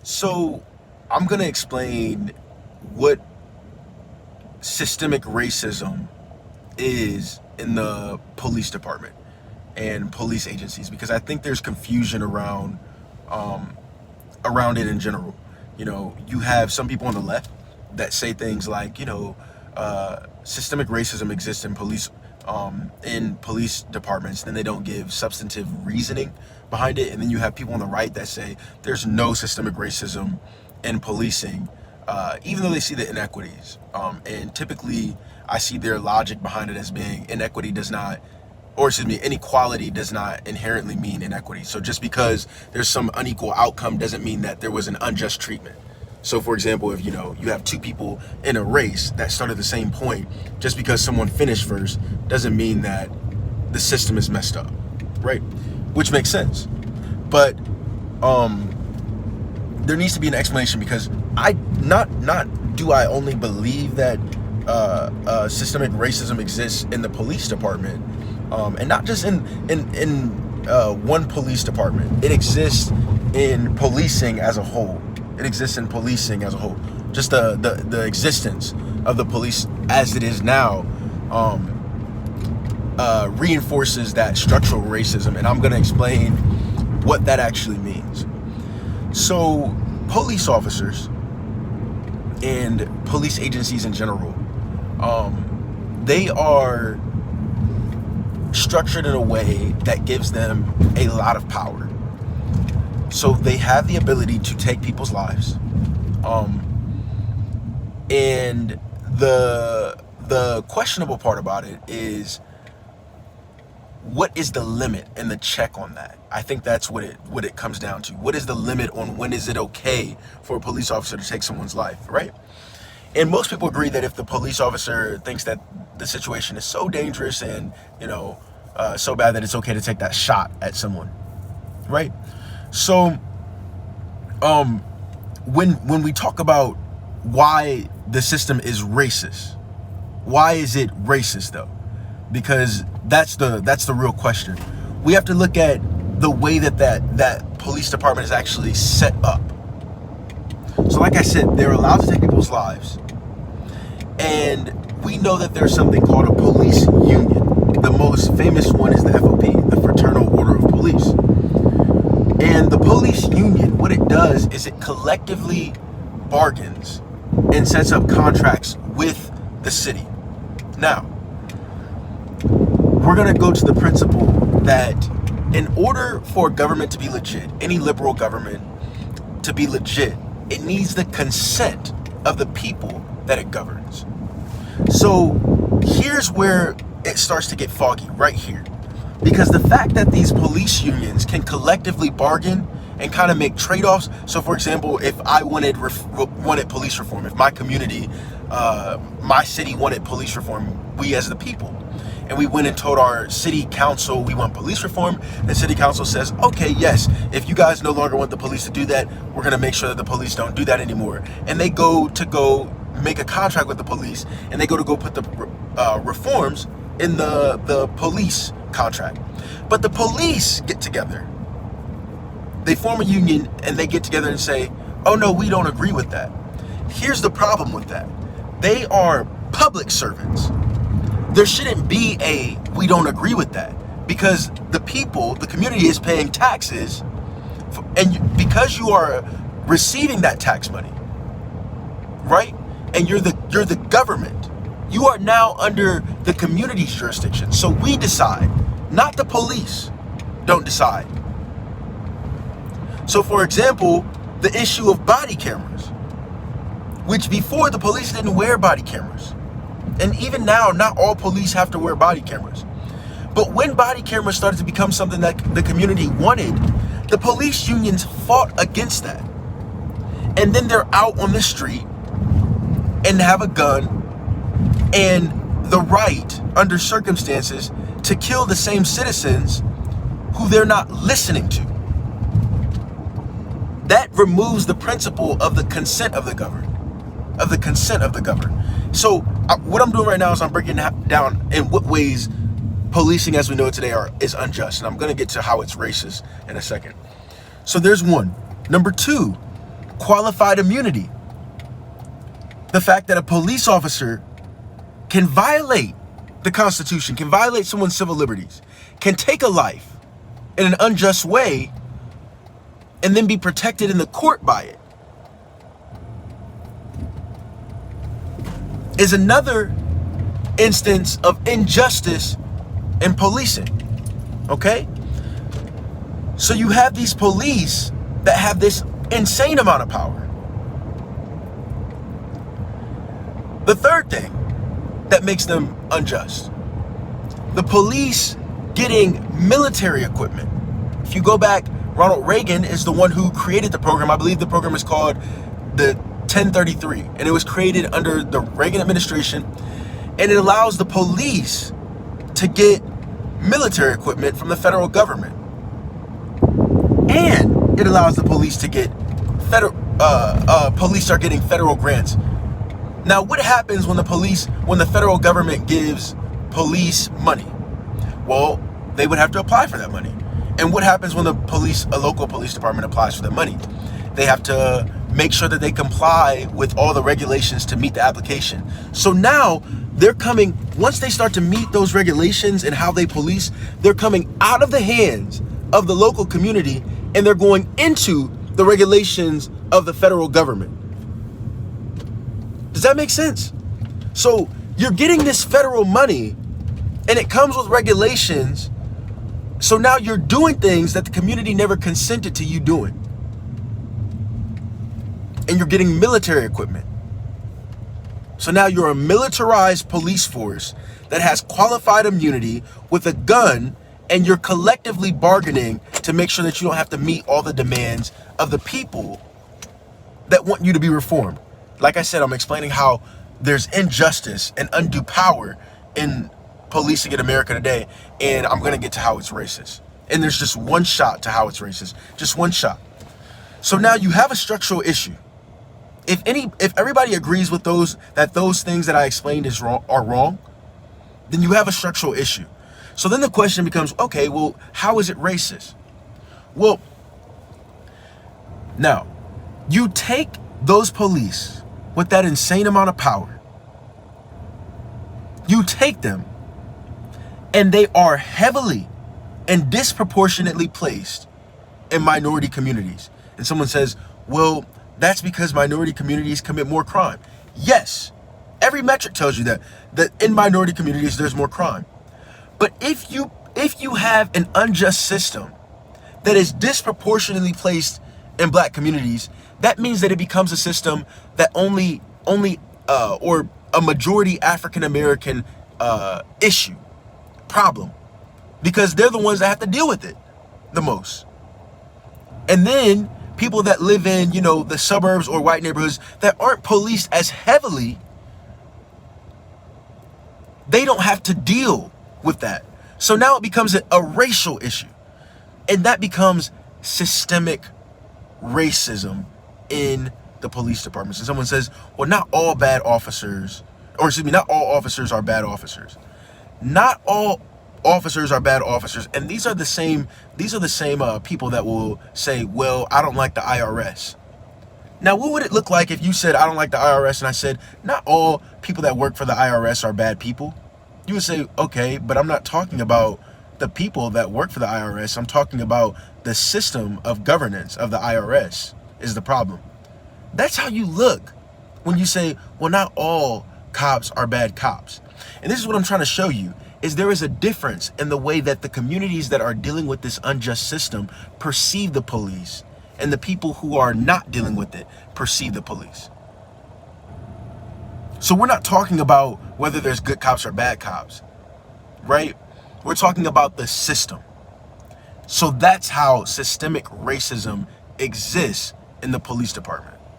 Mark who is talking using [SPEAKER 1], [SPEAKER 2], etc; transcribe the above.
[SPEAKER 1] So I'm going to explain what systemic racism is in the police department and police agencies, because I think there's confusion um, around it in general. You have some people on the left that say things like, systemic racism exists in police departments, then they don't give substantive reasoning behind it. And then you have people on the right that say there's no systemic racism in policing, even though they see the inequities. And typically, I see their logic behind it as being inequity does not, or excuse me, inequality does not inherently mean inequity. So just because there's some unequal outcome doesn't mean that there was an unjust treatment. So for example, if you have two people in a race that start at the same point, just because someone finished first doesn't mean that the system is messed up, right? Which makes sense. But there needs to be an explanation, because I not do I only believe that systemic racism exists in the police department, and not just in one police department. It exists in policing as a whole. It exists in policing as a whole. Just the existence of the police as it is now reinforces that structural racism, and I'm going to explain what that actually means. So, police officers and police agencies in general, they are structured in a way that gives them a lot of power. So they have the ability to take people's lives, and the questionable part about it is, what is the limit and the check on that? I think that's what it comes down to. What is the limit on when is it okay for a police officer to take someone's life, right? And most people agree that if the police officer thinks that the situation is so dangerous and so bad that it's okay to take that shot at someone, right? So when we talk about why the system is racist, why is it racist though? Because that's the real question. We have to look at the way that police department is actually set up. So like I said, they're allowed to take people's lives. And we know that there's something called a police union. The most famous one is the FOP, the Fraternal Order of Police. And the police union, what it does is it collectively bargains and sets up contracts with the city. Now, we're going to go to the principle that in order for government to be legit, any liberal government to be legit, it needs the consent of the people that it governs. So here's where it starts to get foggy, right here. Because the fact that these police unions can collectively bargain and kind of make trade-offs. So for example, if I wanted police reform, if my community, my city wanted police reform, we as the people, and we went and told our city council we want police reform, the city council says, okay, yes, if you guys no longer want the police to do that, we're going to make sure that the police don't do that anymore. And they go make a contract with the police, and they go put the reforms in the police contract. But the police get together, they form a union, and they get together and say, oh no, we don't agree with that. Here's the problem with that. They are public servants. There shouldn't be a we don't agree with that, because the people, the community is paying taxes, because you are receiving that tax money, right? And you're the government. You are now under the community's jurisdiction. So we decide, not the police don't decide. So for example, the issue of body cameras, which before the police didn't wear body cameras. And even now, not all police have to wear body cameras. But when body cameras started to become something that the community wanted, the police unions fought against that. And then they're out on the street and have a gun and the right, under circumstances, to kill the same citizens who they're not listening to. That removes the principle of the consent of the governed. So what I'm doing right now is I'm breaking down in what ways policing as we know it today is unjust. And I'm going to get to how it's racist in a second. So there's one. Number two, qualified immunity. The fact that a police officer can violate the Constitution, can violate someone's civil liberties, can take a life in an unjust way and then be protected in the court by it, is another instance of injustice in policing. Okay? So you have these police that have this insane amount of power. The third thing that makes them unjust, the police getting military equipment. If you go back, Ronald Reagan is the one who created the program. I believe the program is called the 1033, and it was created under the Reagan administration, and it allows the police to get military equipment from the federal government, and it allows the police to get police are getting federal grants. Now, what happens when the federal government gives police money? Well, they would have to apply for that money. And what happens when a local police department applies for that money? They have to make sure that they comply with all the regulations to meet the application. So now they're coming, once they start to meet those regulations and how they police, they're coming out of the hands of the local community and they're going into the regulations of the federal government. Does that make sense? So you're getting this federal money and it comes with regulations. So now you're doing things that the community never consented to you doing. And you're getting military equipment. So now you're a militarized police force that has qualified immunity with a gun, and you're collectively bargaining to make sure that you don't have to meet all the demands of the people that want you to be reformed. Like I said, I'm explaining how there's injustice and undue power in policing in America today, and I'm going to get to how it's racist. And there's just one shot to how it's racist. Just one shot. So now you have a structural issue. If everybody agrees with those things that I explained are wrong, then you have a structural issue. So then the question becomes, okay, well, how is it racist? Well, now, you take those police with that insane amount of power, you take them, and they are heavily and disproportionately placed in minority communities. And someone says, well, that's because minority communities commit more crime. Yes, every metric tells you that in minority communities there's more crime. But if you have an unjust system that is disproportionately placed in black communities, that means that it becomes a system that only or a majority African American problem, because they're the ones that have to deal with it the most. And then people that live in, the suburbs or white neighborhoods that aren't policed as heavily, they don't have to deal with that. So now it becomes a racial issue, and that becomes systemic racism in the police departments. And someone says, well, not all officers are bad officers. Not all officers are bad officers. And these are the same people that will say, well, I don't like the IRS. Now, what would it look like if you said, I don't like the IRS, and I said, not all people that work for the IRS are bad people? You would say, okay, but I'm not talking about the people that work for the IRS. I'm talking about the system of governance of the IRS is the problem. That's how you look when you say, well, not all cops are bad cops. And this is what I'm trying to show you, is there is a difference in the way that the communities that are dealing with this unjust system perceive the police, and the people who are not dealing with it perceive the police. So we're not talking about whether there's good cops or bad cops, right? We're talking about the system. So that's how systemic racism exists in the police department.